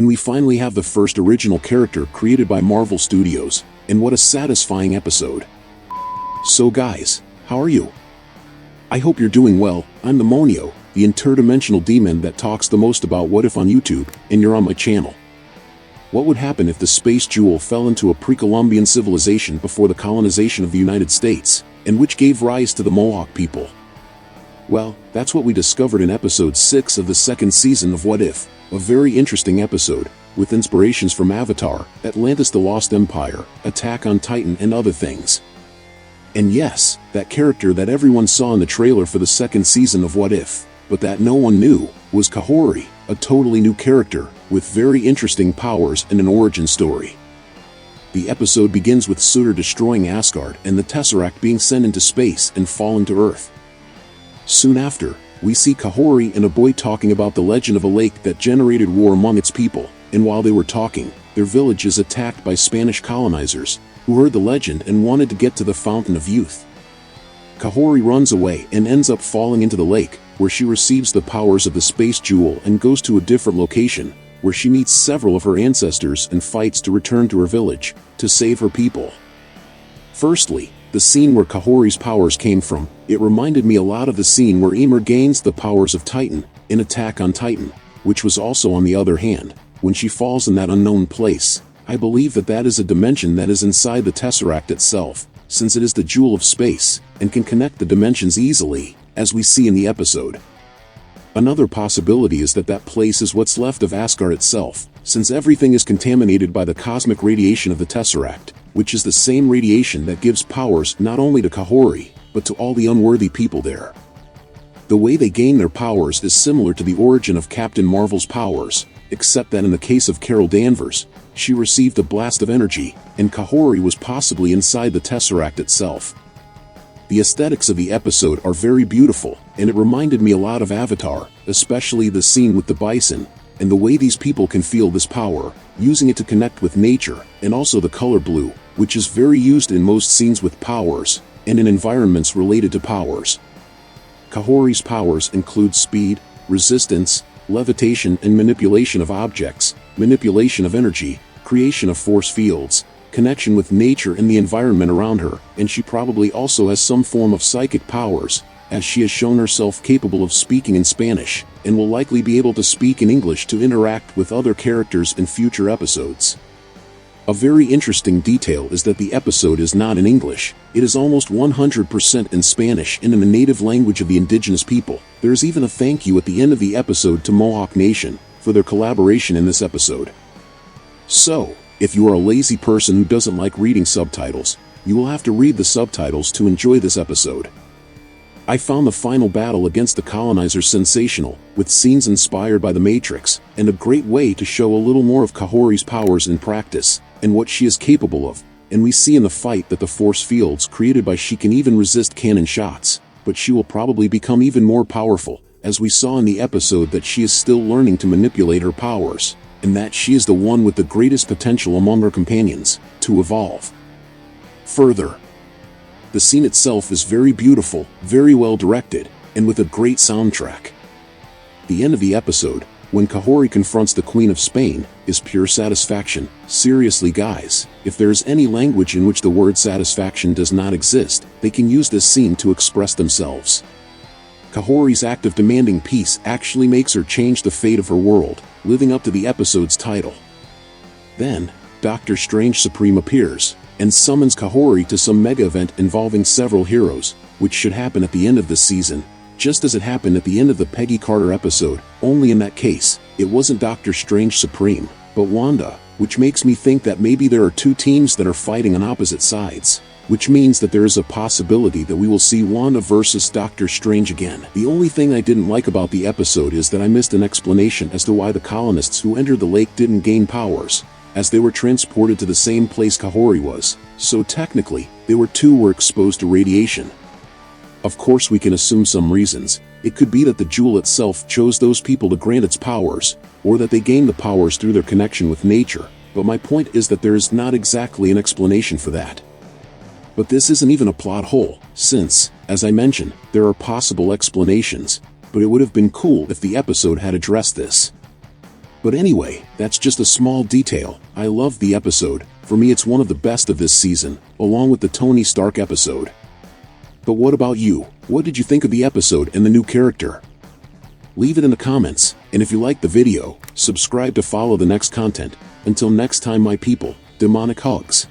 and we finally have the first original character created by Marvel Studios, and what a satisfying episode. So guys, how are you? I hope you're doing well. I'm the Monio, the interdimensional demon that talks the most about what if on YouTube, and you're on my channel. What would happen if the space jewel fell into a pre-Columbian civilization before the colonization of the United States, and which gave rise to the Mohawk people? Well, that's what we discovered in episode 6 of the second season of What If, a very interesting episode, with inspirations from Avatar, Atlantis the Lost Empire, Attack on Titan and other things. And yes, that character that everyone saw in the trailer for the second season of What If, but that no one knew, was Kahhori, a totally new character, with very interesting powers and an origin story. The episode begins with Surtur destroying Asgard and the Tesseract being sent into space and falling to Earth. Soon after, we see Kahhori and a boy talking about the legend of a lake that generated war among its people, and while they were talking, their village is attacked by Spanish colonizers, who heard the legend and wanted to get to the Fountain of Youth. Kahhori runs away and ends up falling into the lake, where she receives the powers of the space jewel and goes to a different location, where she meets several of her ancestors and fights to return to her village, to save her people. Firstly, the scene where Kahhori's powers came from, it reminded me a lot of the scene where Ymir gains the powers of Titan, in Attack on Titan, which was also on the other hand, when she falls in that unknown place. I believe that that is a dimension that is inside the Tesseract itself, since it is the jewel of space, and can connect the dimensions easily, as we see in the episode. Another possibility is that that place is what's left of Asgard itself, since everything is contaminated by the cosmic radiation of the Tesseract, which is the same radiation that gives powers not only to Kahhori, but to all the unworthy people there. The way they gain their powers is similar to the origin of Captain Marvel's powers, except that in the case of Carol Danvers, she received a blast of energy, and Kahhori was possibly inside the Tesseract itself. The aesthetics of the episode are very beautiful, and it reminded me a lot of Avatar, especially the scene with the bison, and the way these people can feel this power, using it to connect with nature, and also the color blue, which is very used in most scenes with powers, and in environments related to powers. Kahhori's powers include speed, resistance, levitation and manipulation of objects, manipulation of energy, creation of force fields, connection with nature and the environment around her, and she probably also has some form of psychic powers, as she has shown herself capable of speaking in Spanish, and will likely be able to speak in English to interact with other characters in future episodes. A very interesting detail is that the episode is not in English, it is almost 100% in Spanish and in the native language of the indigenous people. There is even a thank you at the end of the episode to Mohawk Nation, for their collaboration in this episode. So, if you are a lazy person who doesn't like reading subtitles, you will have to read the subtitles to enjoy this episode. I found the final battle against the colonizers sensational, with scenes inspired by The Matrix, and a great way to show a little more of Kahhori's powers in practice, and what she is capable of, and we see in the fight that the force fields created by she can even resist cannon shots, but she will probably become even more powerful, as we saw in the episode that she is still learning to manipulate her powers, and that she is the one with the greatest potential among her companions, to evolve. Further, the scene itself is very beautiful, very well directed, and with a great soundtrack. The end of the episode, when Kahhori confronts the Queen of Spain, is pure satisfaction. Seriously guys, if there is any language in which the word satisfaction does not exist, they can use this scene to express themselves. Kahhori's act of demanding peace actually makes her change the fate of her world, living up to the episode's title. Then, Doctor Strange Supreme appears, and summons Kahhori to some mega event involving several heroes, which should happen at the end of this season, just as it happened at the end of the Peggy Carter episode, only in that case, it wasn't Doctor Strange Supreme, but Wanda, which makes me think that maybe there are two teams that are fighting on opposite sides, which means that there is a possibility that we will see Wanda versus Doctor Strange again. The only thing I didn't like about the episode is that I missed an explanation as to why the colonists who entered the lake didn't gain powers, as they were transported to the same place Kahhori was, so technically, they were exposed to radiation. Of course we can assume some reasons. It could be that the jewel itself chose those people to grant its powers, or that they gained the powers through their connection with nature, but my point is that there is not exactly an explanation for that. But this isn't even a plot hole, since, as I mentioned, there are possible explanations, but it would have been cool if the episode had addressed this. But anyway, that's just a small detail. I loved the episode. For me, it's one of the best of this season, along with the Tony Stark episode. But what about you? What did you think of the episode and the new character? Leave it in the comments, and if you liked the video, subscribe to follow the next content. Until next time, my people, demonic hugs.